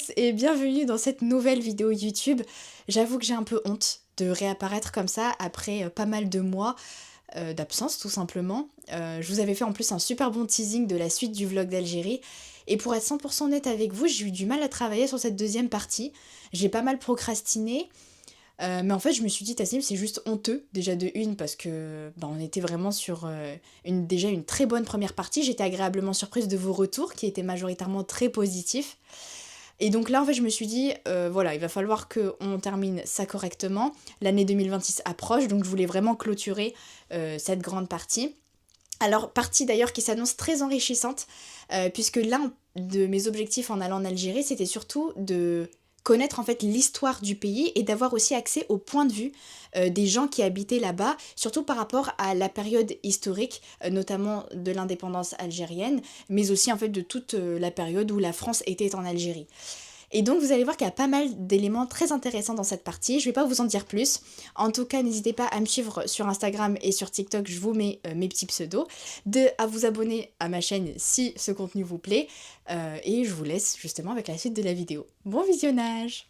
tous et bienvenue dans cette nouvelle vidéo YouTube. J'avoue que j'ai un peu honte de réapparaître comme ça après pas mal de mois d'absence tout simplement. Je vous avais fait en plus un super bon teasing de la suite du vlog d'Algérie. Et pour être 100% honnête avec vous, j'ai eu du mal à travailler sur cette deuxième partie. J'ai pas mal procrastiné. Mais en fait, je me suis dit, Tasnim, c'est juste honteux, déjà de une, parce que on était vraiment sur déjà une très bonne première partie. J'étais agréablement surprise de vos retours, qui étaient majoritairement très positifs. Et donc là, en fait, je me suis dit, voilà, il va falloir qu'on termine ça correctement. L'année 2026 approche, donc je voulais vraiment clôturer cette grande partie. Alors, partie d'ailleurs qui s'annonce très enrichissante, puisque l'un de mes objectifs en allant en Algérie, c'était surtout de connaître en fait l'histoire du pays et d'avoir aussi accès au point de vue des gens qui habitaient là-bas, surtout par rapport à la période historique, notamment de l'indépendance algérienne, mais aussi en fait de toute la période où la France était en Algérie. Et donc vous allez voir qu'il y a pas mal d'éléments très intéressants dans cette partie, je vais pas vous en dire plus. En tout cas, n'hésitez pas à me suivre sur Instagram et sur TikTok, je vous mets mes petits pseudos, à vous abonner à ma chaîne si ce contenu vous plaît, et je vous laisse justement avec la suite de la vidéo. Bon visionnage!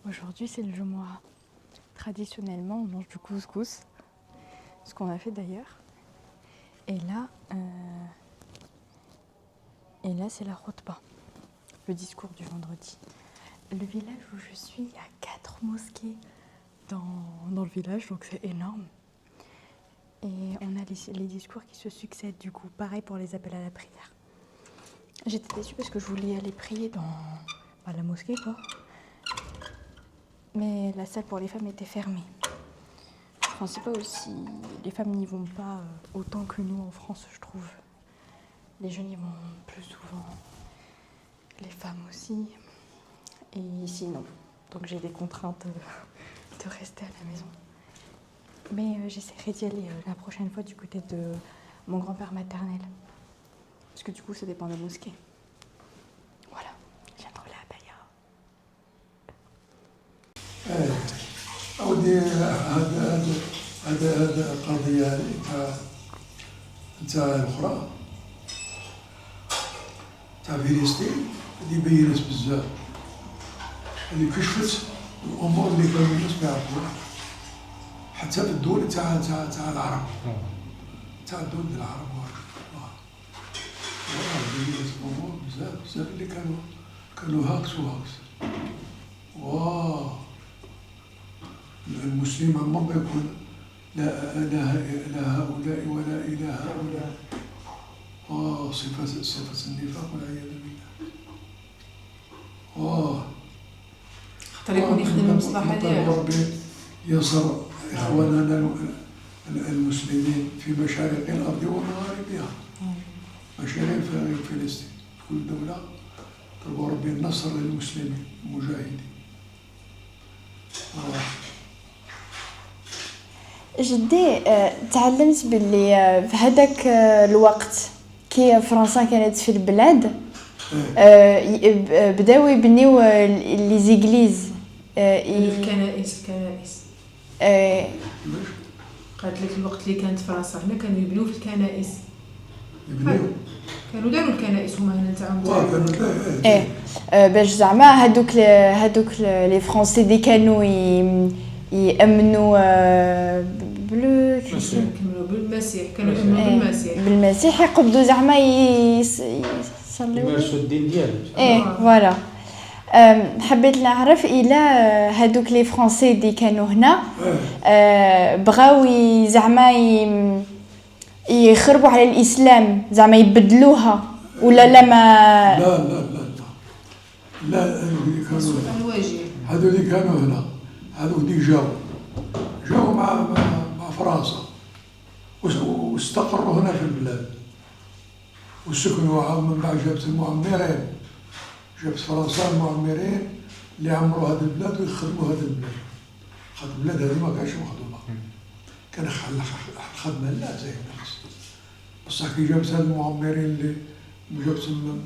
Aujourd'hui c'est le Jumu'ah. Traditionnellement on mange du couscous, ce qu'on a fait d'ailleurs. Et là c'est la khutba, le discours du vendredi. Le village où je suis, il y a 4 mosquées dans le village, donc c'est énorme. Et on a les discours qui se succèdent du coup, pareil pour les appels à la prière. J'étais déçue parce que je voulais aller prier dans la mosquée quoi. Mais la salle pour les femmes était fermée. Je ne sais pas aussi, les femmes n'y vont pas autant que nous en France, je trouve. Les jeunes y vont plus souvent, les femmes aussi. Et ici, non. Donc j'ai des contraintes de rester à la maison. Mais j'essaierai d'y aller la prochaine fois du côté de mon grand-père maternel. Parce que du coup, ça dépend de la mosquée. Voilà, j'aime trop la abaya. أودي هذا قضية تاع الأخرى تاع فلسطين اللي بينت بزاف اللي كشفت الأمور اللي كانوا الناس ما يعرفوها حتى في الدول تاع العرب تاع الدول ديال العرب بينت الأمور بزاف اللي كانوا هاكس وهاكس. المسلم عمره ما يكون لا هؤلاء ولا إلى هؤلاء. صفة النفاق والعياذ بالله. خاطر يكون يخدم المصلحة ديالو. ربي ينصر إخواننا المسلمين في مشارق الأرض ومغاربها. مشارق في فلسطين في كل دولة طلبوا ربي النصر للمسلمين المجاهدين. جدي تعلمت باللي في هذاك الوقت كي فرنسا كانت في البلاد بداو يبنيو لي زيغليز الكنائس قالت لك الوقت اللي كانت فرنسا هنا كانوا يبنيو في الكنائس كانوا داروا الكنائس هما هنا تاعهم باش زعما هادوك لي فرونسي اللي كانوا يأمنوا بالمسيح كانوا يؤمنوا بالمسيح يقبضوا زعما يصليوا يمارسوا الدين ديالهم. فوالا. حبيت نعرف الى هادوك لي فرونسي اللي كانوا هنا بغاو زعما يخربوا على الاسلام زعما يبدلوها ولا لا ما لا هادو اللي كانوا هنا هادو اللي جاو مع فرنسا واستقروا هنا في البلاد وسكنوا من بعد جابت المعمرين جابت فرنسا المعمرين اللي عمروا هذه البلاد ويخدموا هذه البلاد. خاطر البلاد هذه ما كانش مخدومه كان الخدمه لا زي الناس بصح كي جابت هاد المعمرين اللي جابت من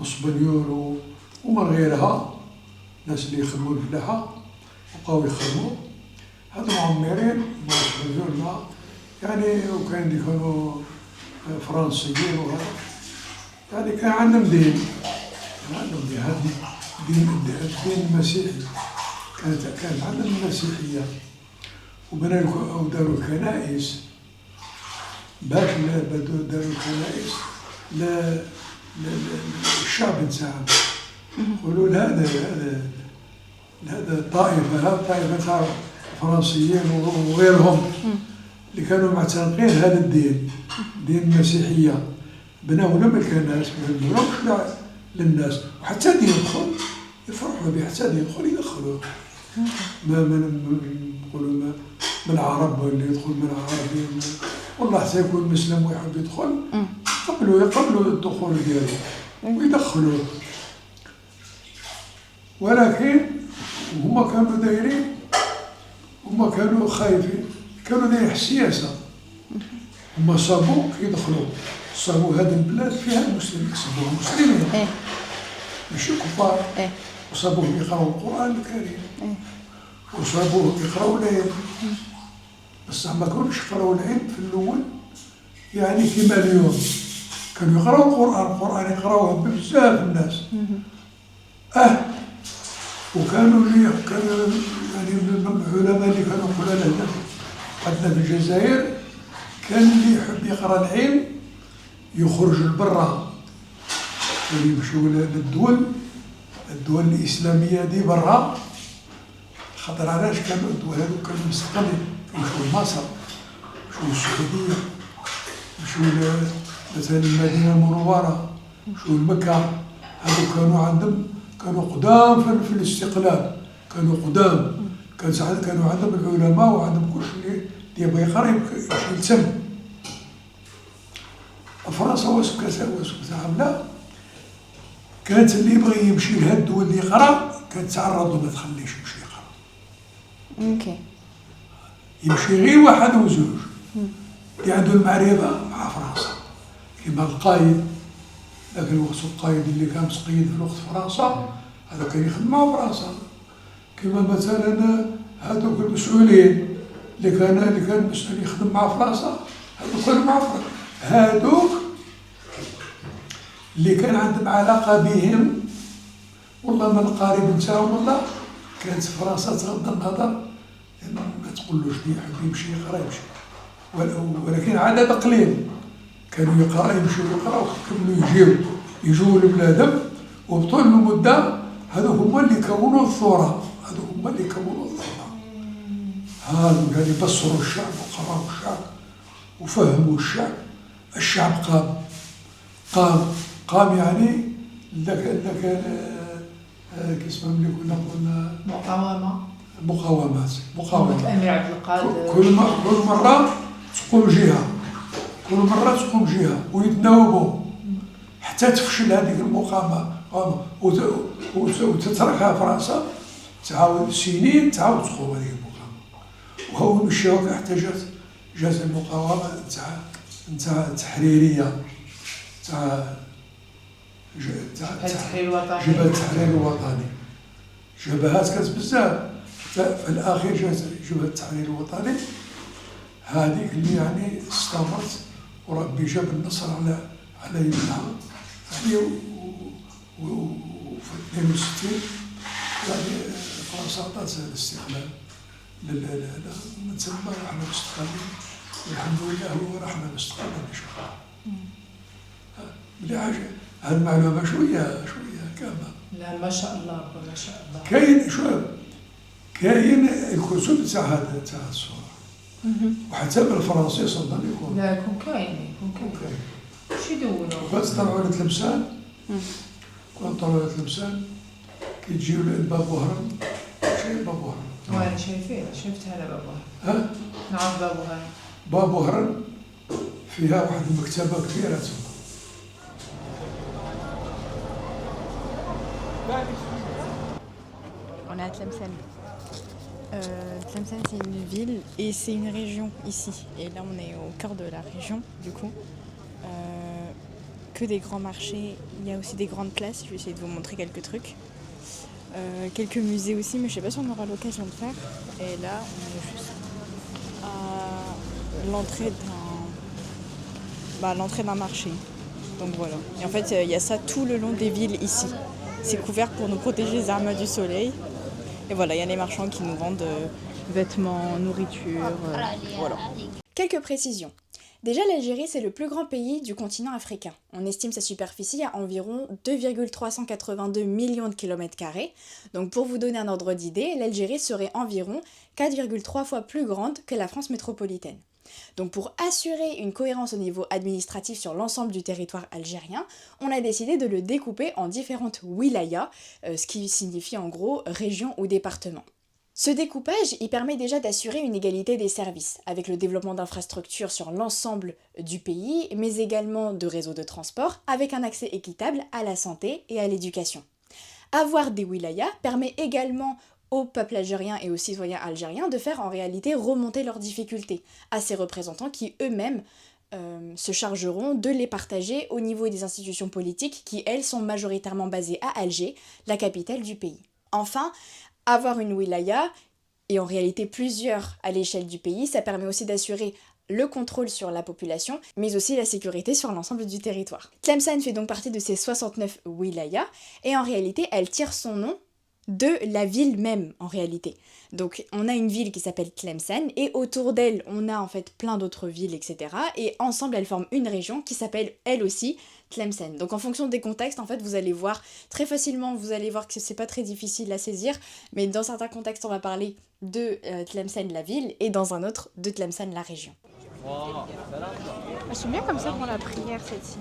اسبانيول ومن غيرها الناس اللي يخدموا الفلاحه وبقاو يخدموا هادو معمرين ما اسبانيول يعني وكان اللي كانوا فرنسيين وهذا، يعني كان عندهم دين، كان عندهم دين، هذه الدين المسيحي، كانت عندهم المسيحية، وبنوا داروا الكنائس، باش داروا الكنائس للشعب نتاعهم، يقولوا هذا الطائفة تاع الفرنسيين وغيرهم اللي كانوا معتنقين هذا الدين، دين المسيحية، بناو لهم الكنائس، ما بناوش للناس، وحتى اللي يدخل يفرحوا به، حتى اللي يدخل يدخلوه، ما نقولوا من العرب واللي يدخل من العرب، والله حتى يكون مسلم ويحب يدخل يقبلوا الدخول ديالو ويدخلوه، ولكن هما كانوا دايرين، هما كانوا خايفين، كانوا دايرين السياسة، هما صابوا يدخلوا، صابوا هذه البلاد فيها المسلمين، صابوهم مسلمين ماشي كفار، وصابوهم يقراوا القرآن الكريم، وصابوهم يقراوا العلم، بصح ما كانوش يقراوا العلم في الأول، يعني كما اليوم كانوا يقراوا القرآن يقراوه بزاف الناس، وكانوا يعني من العلماء اللي كانوا قلال عندنا في الجزائر، كان اللي يحب يقرا العلم يخرج لبرا، يمشيو للدول الإسلامية دي برا، خاطر علاش كانوا الدول هذو كانوا مستقلين، يمشيو لمصر، يمشيو للسعودية، يمشيو مثلا المدينة المنورة، يمشيو لمكة، هذو كانوا قدام في الاستقلال، كانوا قدام، كانوا عندهم العلماء وعندهم كل شيء اللي يبغى يقرا يمشي يتسم. فرنسا واش عامله؟ كانت اللي يبغي يمشي لهاد الدول اللي يقرا كانت تعرض له، ما تخليش يمشي يقرا. اوكي. يمشي غير واحد وزوج اللي عنده المعرفه مع فرنسا، كيما القايد، ذاك الوقت القايد اللي كان متقيد في الوقت فرنسا، هذا كان يخدم مع فرنسا، كيما مثلا هذوك المسؤولين اللي كان مسؤول يخدم مع فرنسا، هذوك كانوا مع فرنسا، هذوك اللي كان عندهم علاقه بهم، والله من القريب نتاعهم، والله كانت فرنسا تغض النظر، ما تقولوش اللي يحب يمشي يقرا يمشي، ولكن عدد قليل كانوا يمشيو يقراو، كملوا يجيو لبلادهم، وبطول المده هذو هما اللي كونوا الثوره، هذو اللي بصروا الشعب وقراوا الشعب وفهموا الشعب قام يعني ذاك كيسمى ملي كنا قلنا مقاومات الأمير عبد القادر، كل مرة تقوم جهة ويتناوبوا حتى تفشل هذيك المقاومة وتتركها فرنسا، تعاود سنين تعاود تقوم هذيك المقاومة، وهو مشى حتى جات المقاومة نتاع التحريرية، تاع جبهة التحرير الوطني، جبهات كانت بزاف، في الأخير جات جبهة التحرير الوطني، هذيك اللي يعني استمرت، وربي جاب النصر على يدها، يعني وفي 62 يعني فرنسا عطات الاستقلال من ثم رحنا مستقلين، والحمد لله هو رحنا مستقلين إن شاء الله. بلي حاجة هالمعلومة شوية كاملة. لا ما شاء الله ما شاء الله. كاين الكتب تاع الصورة، وحتى بالفرنسي صدقني يكون. لا يكون كاين. شي يدونوا. كنت طلعوا لتلمسان، كيجيو لباب وهران، شايف باب وهران؟ وين شايفين؟ شفت هذا باب وهران. نعم باب وهران فيها واحد المكتبة كبيرة تما. On est à Tlemcen. Tlemcen, c'est une ville et c'est une région ici. Et là, on est au cœur de la région, du coup. Que des grands marchés. Il y a aussi des grandes places. Je vais essayer de vous montrer quelques trucs. Quelques musées aussi, mais je sais pas si on aura l'occasion de faire. Et là, on est juste à l'entrée l'entrée d'un marché. Donc voilà. Et en fait, il y a ça tout le long des villes ici. C'est couvert pour nous protéger des amas du soleil. Et voilà, il y a les marchands qui nous vendent vêtements, nourriture, voilà. Quelques précisions. Déjà, l'Algérie, c'est le plus grand pays du continent africain. On estime sa superficie à environ 2,382 millions de kilomètres carrés. Donc pour vous donner un ordre d'idée, l'Algérie serait environ 4,3 fois plus grande que la France métropolitaine. Donc pour assurer une cohérence au niveau administratif sur l'ensemble du territoire algérien, on a décidé de le découper en différentes wilayas, ce qui signifie en gros régions ou départements. Ce découpage, il permet déjà d'assurer une égalité des services, avec le développement d'infrastructures sur l'ensemble du pays, mais également de réseaux de transport, avec un accès équitable à la santé et à l'éducation. Avoir des wilayas permet également au peuple algérien et aux citoyens algériens de faire en réalité remonter leurs difficultés à ces représentants qui eux-mêmes se chargeront de les partager au niveau des institutions politiques qui, elles, sont majoritairement basées à Alger, la capitale du pays. Enfin, avoir une wilaya, et en réalité plusieurs à l'échelle du pays, ça permet aussi d'assurer le contrôle sur la population, mais aussi la sécurité sur l'ensemble du territoire. Tlemcen fait donc partie de ces 69 wilayas, et en réalité, elle tire son nom de la ville même, en réalité. Donc, on a une ville qui s'appelle Tlemcen, et autour d'elle, on a en fait plein d'autres villes, etc. Et ensemble, elles forment une région qui s'appelle, elle aussi, Tlemcen. Donc, en fonction des contextes, en fait, vous allez voir très facilement, vous allez voir que c'est pas très difficile à saisir, mais dans certains contextes, on va parler de Tlemcen, la ville, et dans un autre, de Tlemcen, la région. Elles sont bien comme ça pour la prière, celle-ci.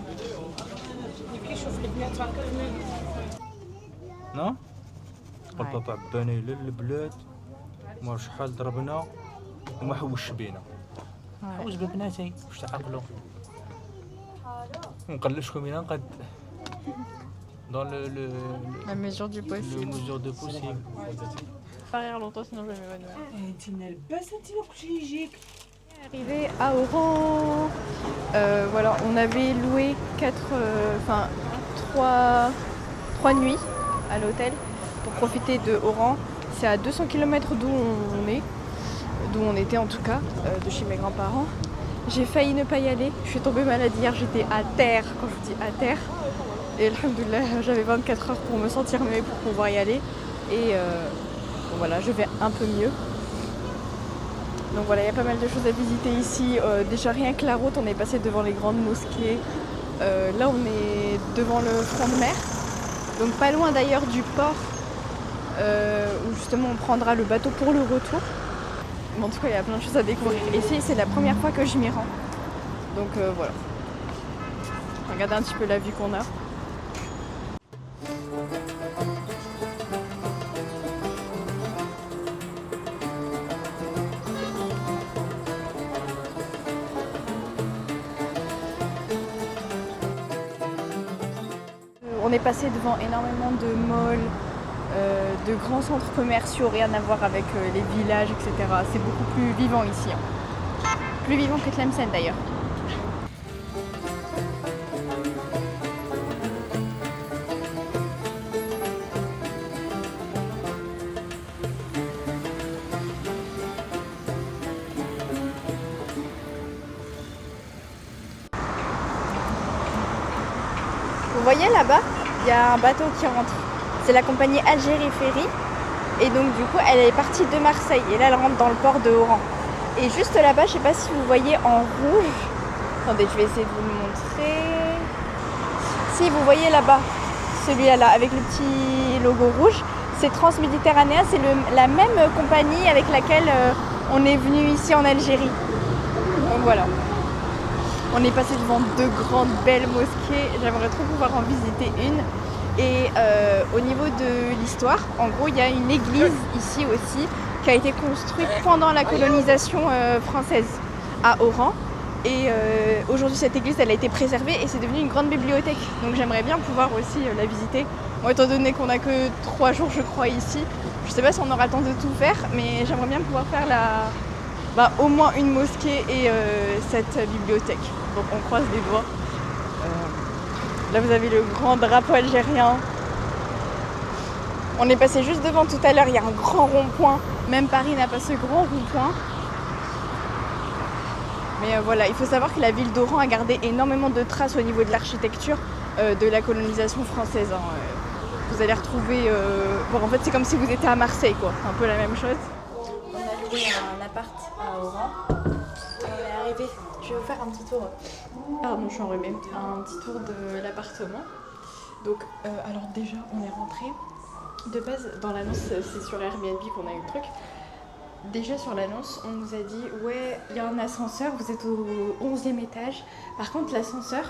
Non قلت تعبانه الى البلاد ما شحال ضربنا وما حوش بينا حوش ببناتي واش تعقلوا نقلشكم الى نقد dans la mesure du possible. la mesure de possible. Pas rire longtemps sinon je vais m'évanouir. Arrivé à Oran, voilà, on avait loué 3 nuits à l'hôtel pour profiter de Oran. C'est à 200 km d'où on était en tout cas, de chez mes grands-parents. J'ai failli ne pas y aller, je suis tombée malade hier, j'étais à terre, quand je dis à terre. Et alhamdoulilah, j'avais 24 heures pour me sentir mieux, pour pouvoir y aller. Et bon, voilà, je vais un peu mieux. Donc voilà, il y a pas mal de choses à visiter ici. Déjà rien que la route, on est passé devant les grandes mosquées. Là on est devant le front de mer. Donc pas loin d'ailleurs du port où justement on prendra le bateau pour le retour. Mais en tout cas il y a plein de choses à découvrir. Ici c'est la première fois que je m'y rends. Donc voilà. Regardez un petit peu la vue qu'on a. On est passé devant énormément de malls, de grands centres commerciaux, rien à voir avec les villages, etc. C'est beaucoup plus vivant ici. Hein. Plus vivant que Tlemcen d'ailleurs. Vous voyez là-bas, il y a un bateau qui rentre. C'est la compagnie Algérie Ferry. Et donc du coup, elle est partie de Marseille. Et là, elle rentre dans le port de Oran. Et juste là-bas, je ne sais pas si vous voyez en rouge. Attendez, je vais essayer de vous le montrer. Si, vous voyez là-bas, celui-là, avec le petit logo rouge. C'est Transméditerranéen, c'est la même compagnie avec laquelle on est venu ici en Algérie. Donc voilà. On est passé devant deux grandes belles mosquées, j'aimerais trop pouvoir en visiter une. Et au niveau de l'histoire, en gros, il y a une église ici aussi qui a été construite pendant la colonisation française à Oran. Et aujourd'hui, cette église, elle a été préservée et c'est devenu une grande bibliothèque. Donc j'aimerais bien pouvoir aussi la visiter. Bon, étant donné qu'on n'a que 3 jours, je crois, ici, je ne sais pas si on aura le temps de tout faire, mais j'aimerais bien pouvoir faire au moins une mosquée et cette bibliothèque. Donc on croise les doigts. Là vous avez le grand drapeau algérien. On est passé juste devant tout à l'heure, il y a un grand rond-point. Même Paris n'a pas ce grand rond-point. Mais voilà, il faut savoir que la ville d'Oran a gardé énormément de traces au niveau de l'architecture de la colonisation française. Hein. Vous allez retrouver... Bon, en fait, c'est comme si vous étiez à Marseille, quoi. C'est un peu la même chose. On a loué un appart à Oran. On est arrivé. Je vais vous faire un petit tour. Pardon, je suis enrhumée. Un petit tour de l'appartement. Donc, alors déjà, on est rentré. De base, dans l'annonce, c'est sur Airbnb qu'on a eu le truc. Déjà sur l'annonce, on nous a dit ouais, il y a un ascenseur, vous êtes au 11e étage. Par contre, l'ascenseur,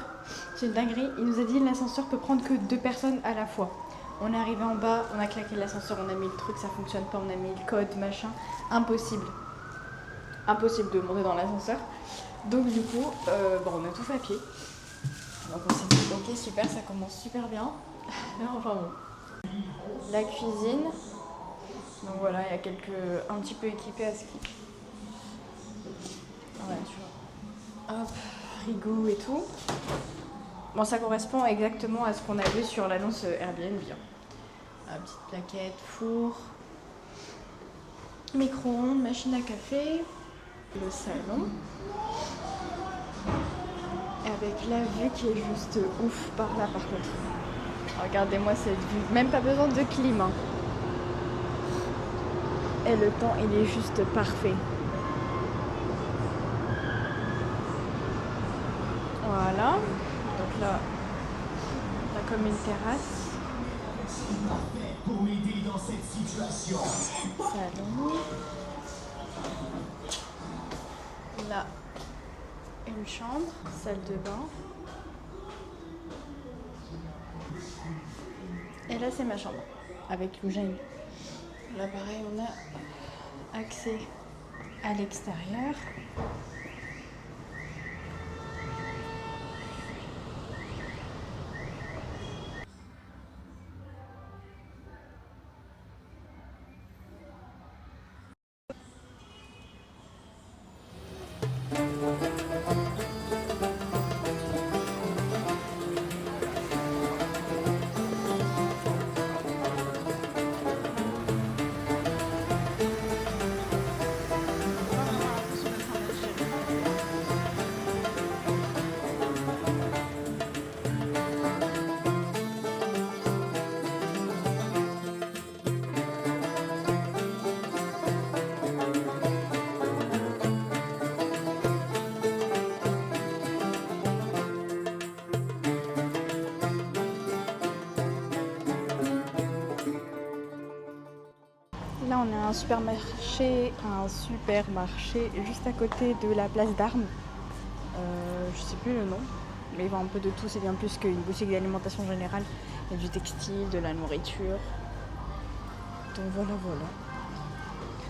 c'est une dinguerie. Il nous a dit l'ascenseur peut prendre que 2 personnes à la fois. On est arrivé en bas, on a claqué l'ascenseur, on a mis le truc, ça fonctionne pas, on a mis le code, machin. Impossible. Impossible de monter dans l'ascenseur. Donc du coup, on a tout fait à pied. Donc on s'est dit ok super, ça commence super bien. Enfin bon. La cuisine. Donc voilà, il y a un petit peu équipé à ce qui. Ouais, tu vois. Hop, frigo et tout. Bon, ça correspond exactement à ce qu'on a vu sur l'annonce Airbnb. Petite plaquette, four, micro-ondes, machine à café, le salon. Avec la vue qui est juste ouf par là par contre. Regardez-moi cette vue, même pas besoin de clim. Hein. Et le temps, il est juste parfait. Voilà. Donc là, on a comme une terrasse. Salon. Là, une chambre, salle de bain. Et là, c'est ma chambre, avec l'ougine. Là, pareil, on a accès à l'extérieur. Là, on a un supermarché juste à côté de la place d'Armes. Je sais plus le nom, mais il vend un peu de tout. C'est bien plus qu'une boutique d'alimentation générale. Il y a du textile, de la nourriture. Donc voilà.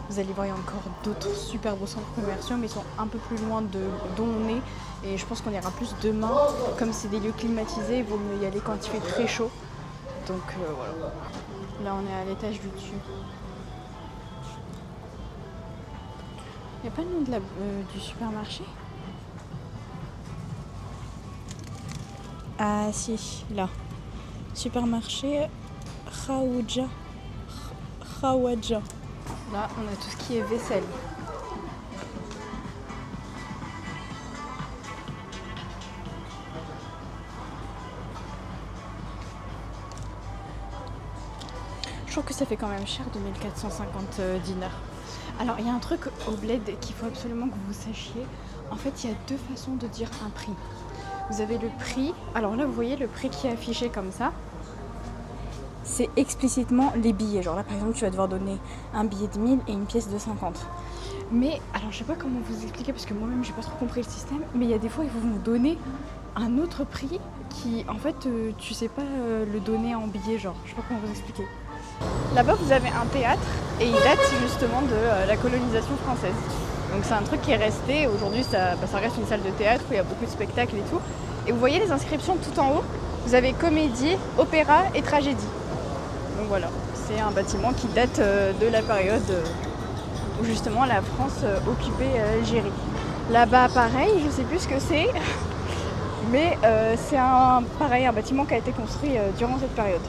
Vous allez voir, il y a encore d'autres super beaux centres commerciaux, mais ils sont un peu plus loin d'où on est. Et je pense qu'on ira plus demain. Comme c'est des lieux climatisés, il vaut mieux y aller quand il fait très chaud. Donc voilà. Là, on est à l'étage du dessus. Il n'y a pas le nom du supermarché? Ah si, là. Supermarché Khawaja. Là, on a tout ce qui est vaisselle. Je trouve que ça fait quand même cher, 2450 dinars. Alors, il y a un truc au bled qu'il faut absolument que vous sachiez. En fait, il y a 2 façons de dire un prix. Vous avez le prix. Alors là, vous voyez le prix qui est affiché comme ça. C'est explicitement les billets. Genre là, par exemple, tu vas devoir donner un billet de 1000 et une pièce de 50. Mais, alors je sais pas comment vous expliquer parce que moi-même, j'ai pas trop compris le système. Mais il y a des fois, ils vont vous donner un autre prix qui, en fait, tu sais pas le donner en billets. Genre, je sais pas comment vous expliquer. Là-bas, vous avez un théâtre et il date justement de la colonisation française. Donc c'est un truc qui est resté. Aujourd'hui, ça reste une salle de théâtre où il y a beaucoup de spectacles et tout. Et vous voyez les inscriptions tout en haut. Vous avez comédie, opéra et tragédie. Donc voilà, c'est un bâtiment qui date de la période où justement la France occupait l'Algérie. Là-bas, pareil, je sais plus ce que c'est, mais c'est un bâtiment qui a été construit durant cette période.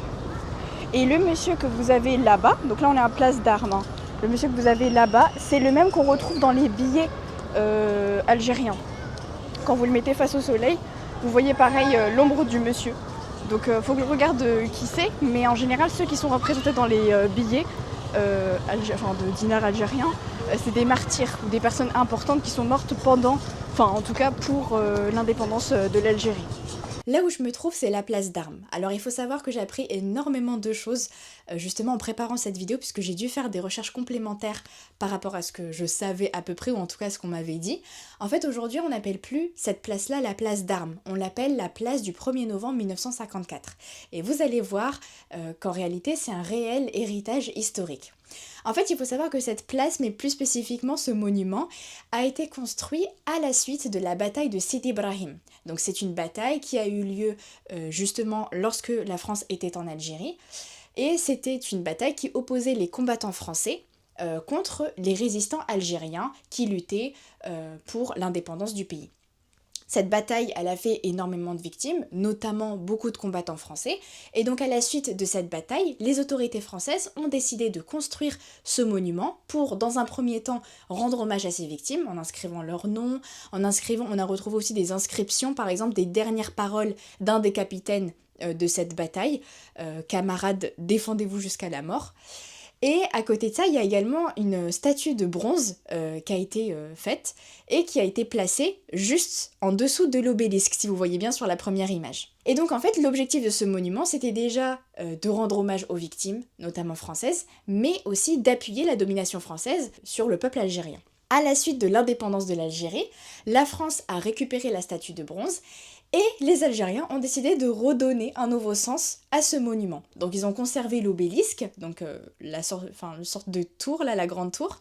Et le monsieur que vous avez là-bas, donc là on est à Place d'Armes, hein. Le monsieur que vous avez là-bas, c'est le même qu'on retrouve dans les billets algériens. quand vous le mettez face au soleil, vous voyez pareil l'ombre du monsieur. Donc faut que je regarde qui c'est, mais en général ceux qui sont représentés dans les billets de dinars algériens, c'est des martyrs ou des personnes importantes qui sont mortes pendant, en tout cas pour l'indépendance de l'Algérie. Là où je me trouve, c'est la place d'Armes. Alors il faut savoir que j'ai appris énormément de choses justement en préparant cette vidéo, puisque j'ai dû faire des recherches complémentaires par rapport à ce que je savais à peu près, ou en tout cas ce qu'on m'avait dit. En fait, aujourd'hui, on n'appelle plus cette place-là la place d'Armes, on l'appelle la place du 1er novembre 1954. Et vous allez voir qu'en réalité, c'est un réel héritage historique. En fait, il faut savoir que cette place, mais plus spécifiquement ce monument, a été construit à la suite de la bataille de Sidi Ibrahim. Donc c'est une bataille qui a eu lieu justement lorsque la France était en Algérie. Et c'était une bataille qui opposait les combattants français contre les résistants algériens qui luttaient pour l'indépendance du pays. Cette bataille, elle a fait énormément de victimes, notamment beaucoup de combattants français, et donc à la suite de cette bataille, les autorités françaises ont décidé de construire ce monument pour, dans un premier temps, rendre hommage à ces victimes, en inscrivant leur nom, on a retrouvé aussi des inscriptions, par exemple des dernières paroles d'un des capitaines de cette bataille, camarades, défendez-vous jusqu'à la mort. Et à côté de ça, il y a également une statue de bronze qui a été faite et qui a été placée juste en dessous de l'obélisque, si vous voyez bien sur la première image. Et donc en fait, l'objectif de ce monument, c'était déjà de rendre hommage aux victimes, notamment françaises, mais aussi d'appuyer la domination française sur le peuple algérien. À la suite de l'indépendance de l'Algérie, la France a récupéré la statue de bronze et les Algériens ont décidé de redonner un nouveau sens à ce monument. Donc ils ont conservé l'obélisque, donc une sorte de tour, là, la grande tour,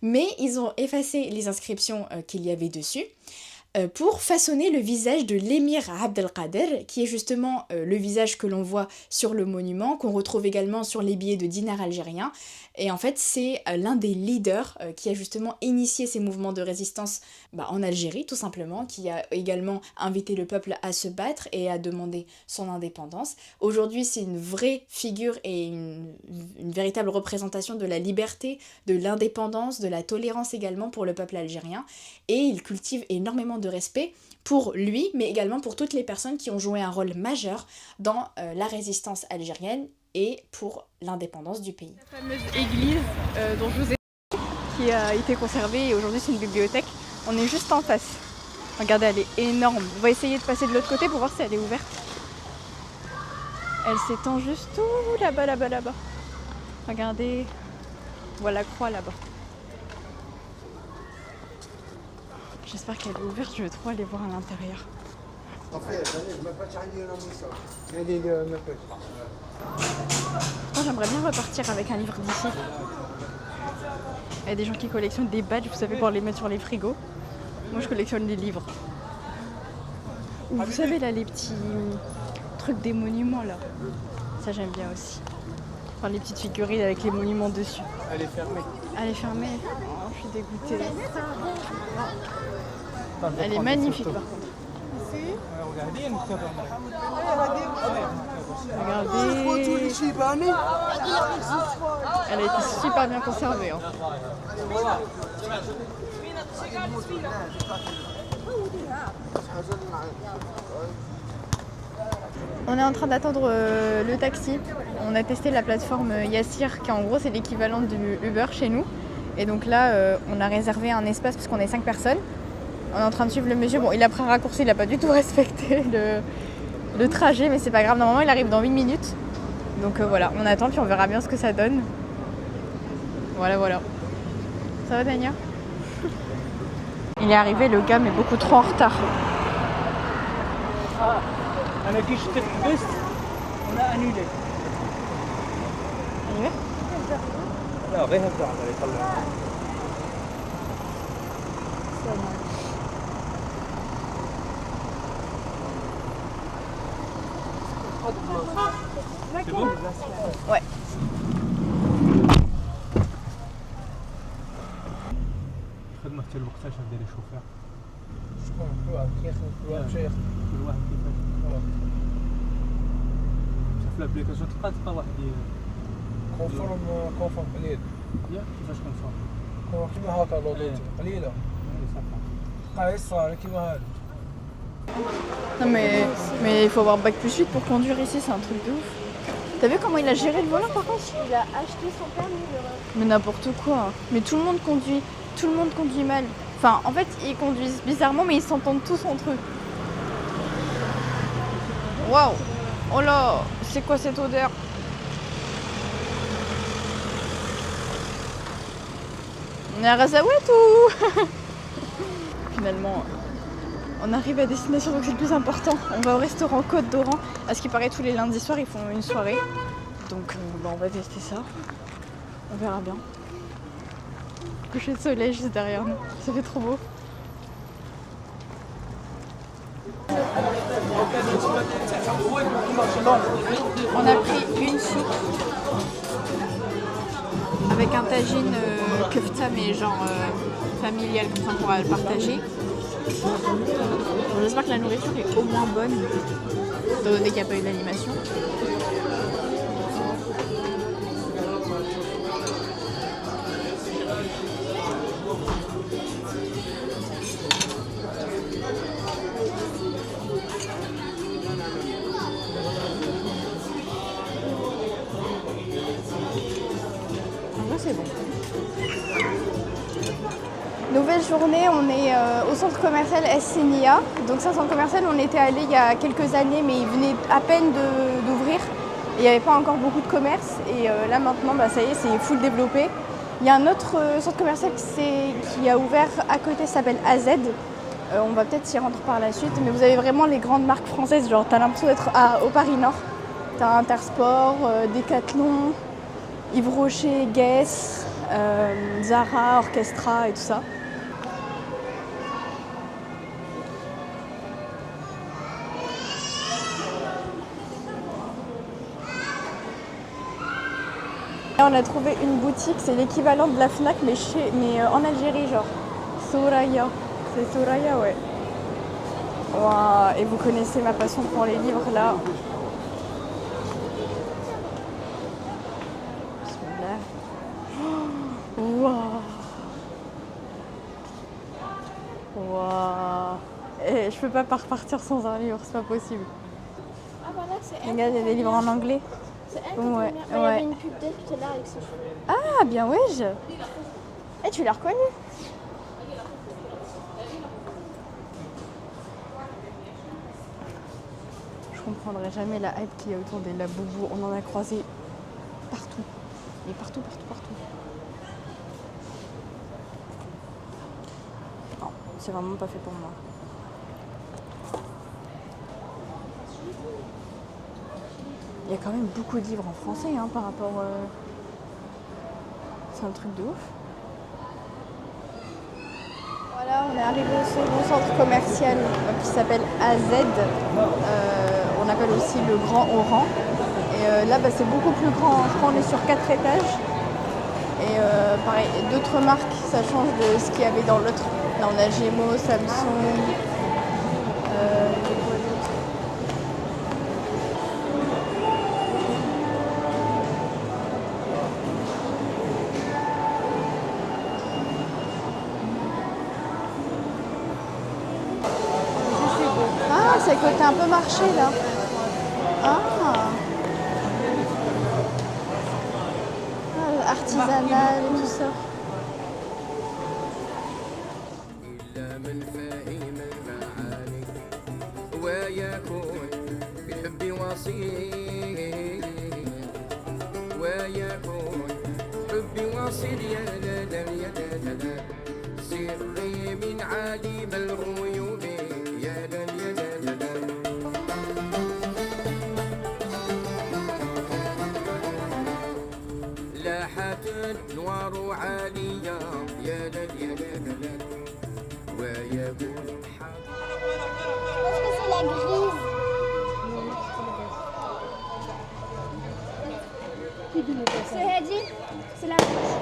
mais ils ont effacé les inscriptions qu'il y avait dessus pour façonner le visage de l'émir Abdelkader, qui est justement le visage que l'on voit sur le monument, qu'on retrouve également sur les billets de dinars algériens. Et en fait, c'est l'un des leaders qui a justement initié ces mouvements de résistance en Algérie, tout simplement, qui a également invité le peuple à se battre et à demander son indépendance. Aujourd'hui, c'est une vraie figure et une véritable représentation de la liberté, de l'indépendance, de la tolérance également pour le peuple algérien. Et il cultive énormément de respect pour lui, mais également pour toutes les personnes qui ont joué un rôle majeur dans la résistance algérienne et pour l'indépendance du pays. La fameuse église dont je vous ai dit, qui a été conservée et aujourd'hui c'est une bibliothèque. On est juste en face. Regardez, elle est énorme. On va essayer de passer de l'autre côté pour voir si elle est ouverte. Elle s'étend juste tout là-bas, là-bas, là-bas. Regardez, voilà la croix là-bas. J'espère qu'elle est ouverte, je veux trop aller voir à l'intérieur. J'aimerais bien repartir avec un livre d'ici. Il y a des gens qui collectionnent des badges, vous savez, pour les mettre sur les frigos. Moi, je collectionne des livres. Ou vous savez, là, les petits trucs des monuments, là. Ça, j'aime bien aussi. Enfin, les petites figurines avec les monuments dessus. Elle est fermée. Elle est fermée. Oh, je suis dégoûtée. Elle est magnifique, par contre. Regardez. Elle a été super bien conservée. Hein. On est en train d'attendre le taxi. On a testé la plateforme Yassir, qui en gros c'est l'équivalent du Uber chez nous. Et donc là, on a réservé un espace parce qu'on est 5 personnes. On est en train de suivre le monsieur. Bon, il a pris un raccourci, il n'a pas du tout respecté le trajet, mais c'est pas grave. Normalement, il arrive dans 8 minutes. Donc voilà, on attend, puis on verra bien ce que ça donne. Voilà, voilà. Ça va, Dania? Il est arrivé, le gars, mais beaucoup trop en retard. أنا كي شفت الحبست أنا أنيلي. أيوه. لا غير هكذا على يطلع. Ouais. خدمة الوقت اش ديري شوفير. شكون كل واحد كيخدم كل واحد شيخ كل واحد كيفاش. شوف الابليكاسيون تلقى واحد كونفورم قليل ياك كيفاش كنفهم. كيما هكا لوطوتي قليله قايص صار كيما هذا Non mais il faut avoir bac plus 8 pour conduire ici, c'est un truc de ouf. T'as vu comment il a géré le volant par contre? Il a acheté son permis. Mais n'importe quoi. Mais tout le monde conduit mal. Enfin, en fait, ils conduisent bizarrement, mais ils s'entendent tous entre eux. Waouh! Oh là! C'est quoi cette odeur? On est à Razaouet ou? Finalement, on arrive à destination, donc c'est le plus important. On va au restaurant Côte d'Oran. À ce qui paraît, tous les lundis soirs, ils font une soirée. Donc, on va tester ça. On verra bien. Coucher de soleil juste derrière nous. Ça fait trop beau. Bon, on a pris une soupe avec un tagine kefta, mais genre familial, comme ça on pourra le partager. J'espère que la nourriture est au moins bonne, étant donné qu'il n'y a pas eu d'animation. C'est bon. Nouvelle journée, on est au centre commercial Essenia. Donc c'est un centre commercial où on était allé il y a quelques années, mais il venait à peine d'ouvrir. Il n'y avait pas encore beaucoup de commerce. Et là maintenant, ça y est, c'est full développé. Il y a un autre centre commercial qui a ouvert à côté, s'appelle AZ. On va peut-être s'y rendre par la suite. Mais vous avez vraiment les grandes marques françaises. Genre, t'as l'impression d'être au Paris Nord. T'as Intersport, Decathlon, Yves Rocher, Guess, Zara, Orchestra et tout ça. Là, on a trouvé une boutique, c'est l'équivalent de la Fnac mais en Algérie genre. Soraya. C'est Soraya, ouais. Wow. Et vous connaissez ma passion pour les livres là. Waouh! Waouh! Et je peux pas repartir sans un livre, c'est pas possible. Ah voilà, c'est elle. Regarde, il y a des livres en anglais. C'est elle. Ouais, Il y avait une pub d'elle tout à l'heure avec ses cheveux. Ah, bien ouais. Eh, tu l'as reconnue? Je comprendrai jamais la hype qu'il y a autour des Labubu. On en a croisé partout. Mais partout. Non, c'est vraiment pas fait pour moi. Il y a quand même beaucoup de livres en français par rapport... C'est un truc de ouf. Voilà, on est arrivé au second centre commercial qui s'appelle AZ. On appelle aussi le Grand Oran. Et là, c'est beaucoup plus grand. Je crois qu'on est sur 4 étages. Et pareil, d'autres marques, ça change de ce qu'il y avait dans l'autre. Là, on a Gémeaux, Samsung. Ah, c'est côté un peu marché là. Ah, artisanal et tout ça. C'est Hadi, c'est la blanche.